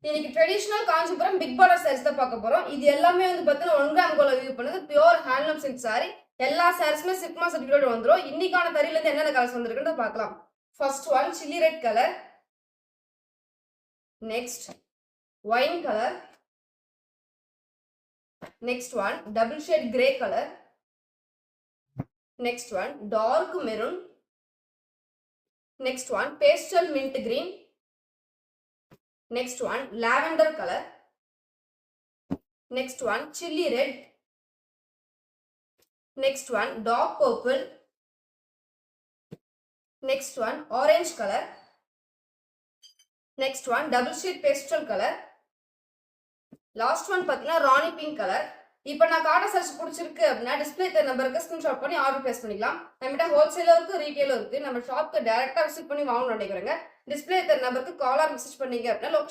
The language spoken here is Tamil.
இன்னைக்கு traditional Kanchipuram big border saris தான் பார்க்க போறோம். இது எல்லாமே வந்து பார்த்தீங்கன்னா 1 கிராம் கோல்ட்ல வியூ பண்ணது பியூர் ஹேண்ட்லூம் சில்க் சாரி. எல்லா சாரீஸுமே சிக்மா சர்டிஃபிகேட் வந்துரும். இன்னைக்கான தறியில இருந்து என்னென்ன கலர்ஸ் வந்திருக்குன்னு பார்க்கலாம். First one chilli red colour, next wine colour, next one double shade grey colour, next one dark maroon, next one pastel mint green, next one lavender color, next one chilli red, next one dark purple, next one orange color, next one double shade pastel color, last one pathina ராணி pink color. இப்போ நான் காட்ட சர்ச் பிடிச்சிருக்கு அப்படின்னா டிஸ்பிளே தெரிய நம்பருக்கு ஸ்கிரீன்ஷாட் பண்ணி ஆர்டர் பிளேஸ் பண்ணிக்கலாம். நம்மகிட்ட ஹோல்சேலும் இருக்கு, ரீட்டெயிலும் இருக்கு. நம்ம ஷாப்க்கு டைரக்டா விசிட் பண்ணி வாங்கணும்னு நினைக்கிறேங்க. டிஸ்பிளே தெரிய நம்பருக்கு கால் ஆர் மெசேஜ் பண்ணீங்க அப்படின்னா லொகேஷன்